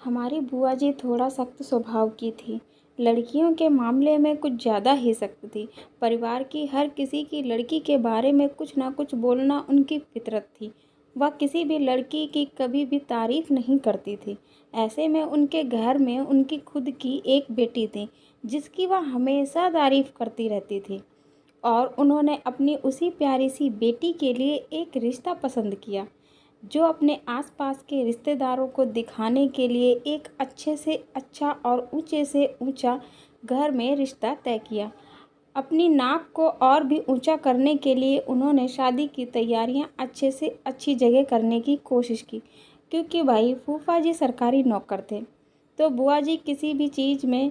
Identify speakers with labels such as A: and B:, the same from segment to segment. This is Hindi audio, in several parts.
A: हमारी बुआ जी थोड़ा सख्त स्वभाव की थी। लड़कियों के मामले में कुछ ज़्यादा ही सख्त थी। परिवार की हर किसी की लड़की के बारे में कुछ ना कुछ बोलना उनकी फितरत थी। वह किसी भी लड़की की कभी भी तारीफ़ नहीं करती थी। ऐसे में उनके घर में उनकी खुद की एक बेटी थी, जिसकी वह हमेशा तारीफ़ करती रहती थी। और उन्होंने अपनी उसी प्यारी सी बेटी के लिए एक रिश्ता पसंद किया, जो अपने आसपास के रिश्तेदारों को दिखाने के लिए एक अच्छे से अच्छा और ऊंचे से ऊंचा घर में रिश्ता तय किया। अपनी नाक को और भी ऊंचा करने के लिए उन्होंने शादी की तैयारियां अच्छे से अच्छी जगह करने की कोशिश की, क्योंकि भाई फूफा जी सरकारी नौकर थे, तो बुआ जी किसी भी चीज़ में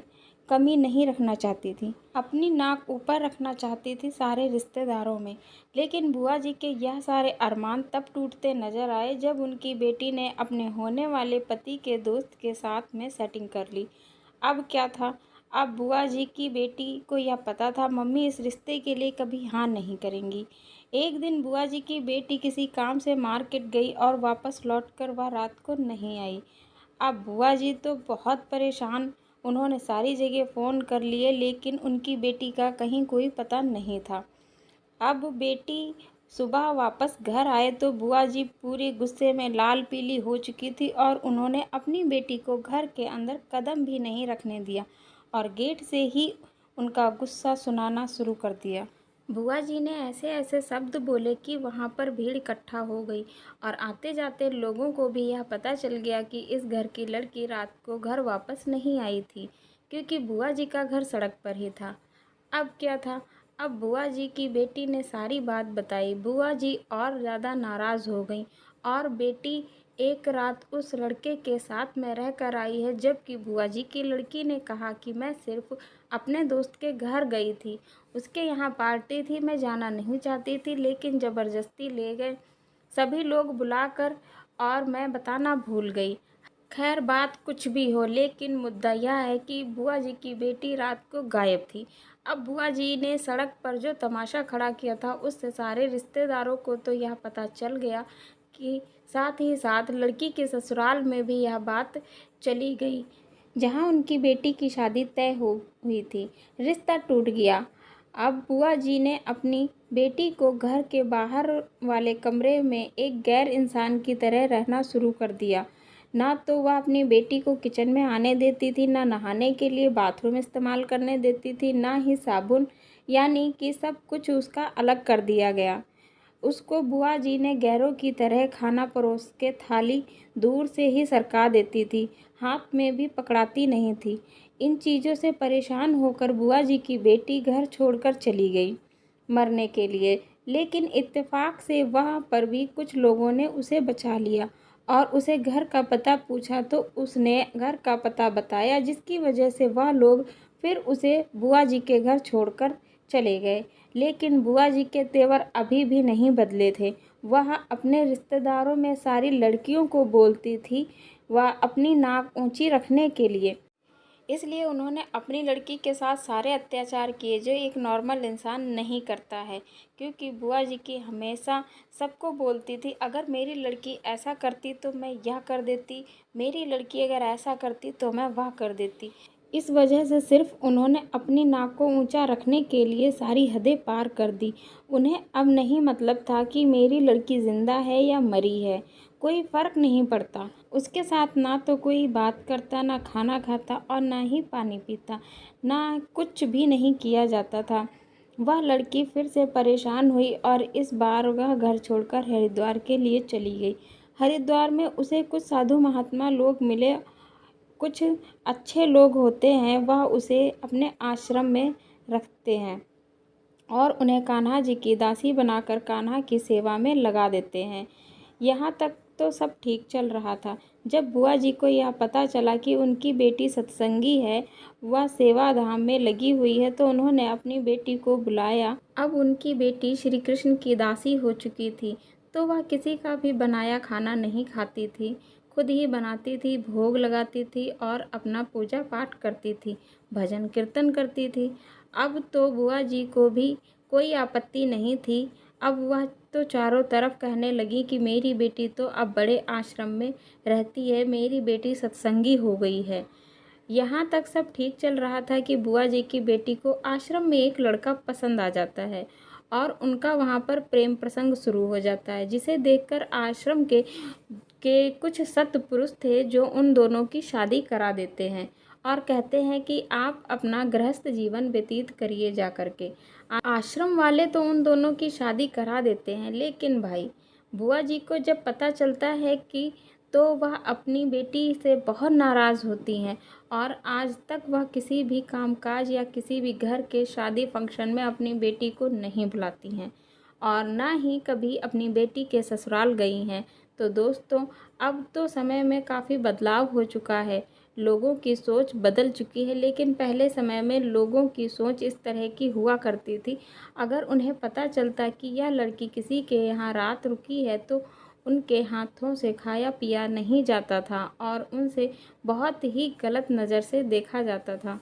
A: कमी नहीं रखना चाहती थी। अपनी नाक ऊपर रखना चाहती थी सारे रिश्तेदारों में। लेकिन बुआ जी के यह सारे अरमान तब टूटते नजर आए जब उनकी बेटी ने अपने होने वाले पति के दोस्त के साथ में सेटिंग कर ली। अब क्या था, अब बुआ जी की बेटी को यह पता था मम्मी इस रिश्ते के लिए कभी हाँ नहीं करेंगी। एक दिन बुआ जी की बेटी किसी काम से मार्केट गई और वापस लौटकर वह रात को नहीं आई। अब बुआ जी तो बहुत परेशान। उन्होंने सारी जगह फ़ोन कर लिए, लेकिन उनकी बेटी का कहीं कोई पता नहीं था। अब बेटी सुबह वापस घर आए तो बुआ जी पूरे गुस्से में लाल पीली हो चुकी थी और उन्होंने अपनी बेटी को घर के अंदर कदम भी नहीं रखने दिया और गेट से ही उनका गुस्सा सुनाना शुरू कर दिया। बुआ जी ने ऐसे ऐसे शब्द बोले कि वहाँ पर भीड़ इकट्ठा हो गई और आते जाते लोगों को भी यह पता चल गया कि इस घर की लड़की रात को घर वापस नहीं आई थी, क्योंकि बुआ जी का घर सड़क पर ही था। अब क्या था, अब बुआ जी की बेटी ने सारी बात बताई। बुआ जी और ज़्यादा नाराज़ हो गई और बेटी एक रात उस लड़के के साथ में रह कर आई है, जबकि बुआ जी की लड़की ने कहा कि मैं सिर्फ अपने दोस्त के घर गई थी, उसके यहाँ पार्टी थी, मैं जाना नहीं चाहती थी, लेकिन ज़बरदस्ती ले गए सभी लोग बुलाकर और मैं बताना भूल गई। खैर बात कुछ भी हो, लेकिन मुद्दा यह है कि बुआ जी की बेटी रात को गायब थी। अब बुआ जी ने सड़क पर जो तमाशा खड़ा किया था उससे सारे रिश्तेदारों को तो यह पता चल गया कि साथ ही साथ लड़की के ससुराल में भी यह बात चली गई, जहां उनकी बेटी की शादी तय हो हुई थी। रिश्ता टूट गया। अब बुआ जी ने अपनी बेटी को घर के बाहर वाले कमरे में एक गैर इंसान की तरह रहना शुरू कर दिया। ना तो वह अपनी बेटी को किचन में आने देती थी, ना नहाने के लिए बाथरूम इस्तेमाल करने देती थी, ना ही साबुन, यानी कि सब कुछ उसका अलग कर दिया गया। उसको बुआ जी ने गैरों की तरह खाना परोस के थाली दूर से ही सरका देती थी, हाथ में भी पकड़ाती नहीं थी। इन चीज़ों से परेशान होकर बुआ जी की बेटी घर छोड़कर चली गई मरने के लिए, लेकिन इत्तेफाक से वहाँ पर भी कुछ लोगों ने उसे बचा लिया और उसे घर का पता पूछा तो उसने घर का पता बताया, जिसकी वजह से वह लोग फिर उसे बुआ जी के घर छोड़कर चले गए। लेकिन बुआ जी के तेवर अभी भी नहीं बदले थे। वह अपने रिश्तेदारों में सारी लड़कियों को बोलती थी, वह अपनी नाक ऊंची रखने के लिए। इसलिए उन्होंने अपनी लड़की के साथ सारे अत्याचार किए जो एक नॉर्मल इंसान नहीं करता है, क्योंकि बुआ जी की हमेशा सबको बोलती थी अगर मेरी लड़की ऐसा करती तो मैं यह कर देती, मेरी लड़की अगर ऐसा करती तो मैं वह कर देती। इस वजह से सिर्फ उन्होंने अपनी नाक को ऊंचा रखने के लिए सारी हदें पार कर दी। उन्हें अब नहीं मतलब था कि मेरी लड़की जिंदा है या मरी है, कोई फ़र्क नहीं पड़ता। उसके साथ ना तो कोई बात करता, ना खाना खाता और ना ही पानी पीता, ना कुछ भी नहीं किया जाता था। वह लड़की फिर से परेशान हुई और इस बार वह घर छोड़कर हरिद्वार के लिए चली गई। हरिद्वार में उसे कुछ साधु महात्मा लोग मिले, कुछ अच्छे लोग होते हैं, वह उसे अपने आश्रम में रखते हैं और उन्हें कान्हा जी की दासी बनाकर कान्हा की सेवा में लगा देते हैं। यहाँ तक तो सब ठीक चल रहा था। जब बुआ जी को यह पता चला कि उनकी बेटी सत्संगी है, वह सेवा धाम में लगी हुई है, तो उन्होंने अपनी बेटी को बुलाया। अब उनकी बेटी श्री कृष्ण की दासी हो चुकी थी, तो वह किसी का भी बनाया खाना नहीं खाती थी, खुद ही बनाती थी, भोग लगाती थी और अपना पूजा पाठ करती थी, भजन कीर्तन करती थी। अब तो बुआ जी को भी कोई आपत्ति नहीं थी। अब वह तो चारों तरफ कहने लगी कि मेरी बेटी तो अब बड़े आश्रम में रहती है, मेरी बेटी सत्संगी हो गई है। यहाँ तक सब ठीक चल रहा था कि बुआ जी की बेटी को आश्रम में एक लड़का पसंद आ जाता है और उनका वहाँ पर प्रेम प्रसंग शुरू हो जाता है, जिसे देखकर आश्रम के कुछ सत्पुरुष थे जो उन दोनों की शादी करा देते हैं और कहते हैं कि आप अपना गृहस्थ जीवन व्यतीत करिए जा करके। आश्रम वाले तो उन दोनों की शादी करा देते हैं, लेकिन भाई बुआ जी को जब पता चलता है कि तो वह अपनी बेटी से बहुत नाराज़ होती हैं और आज तक वह किसी भी कामकाज या किसी भी घर के शादी फंक्शन में अपनी बेटी को नहीं बुलाती हैं और ना ही कभी अपनी बेटी के ससुराल गई हैं। तो दोस्तों, अब तो समय में काफ़ी बदलाव हो चुका है, लोगों की सोच बदल चुकी है, लेकिन पहले समय में लोगों की सोच इस तरह की हुआ करती थी। अगर उन्हें पता चलता कि यह लड़की किसी के यहाँ रात रुकी है तो उनके हाथों से खाया पिया नहीं जाता था और उनसे बहुत ही गलत नज़र से देखा जाता था।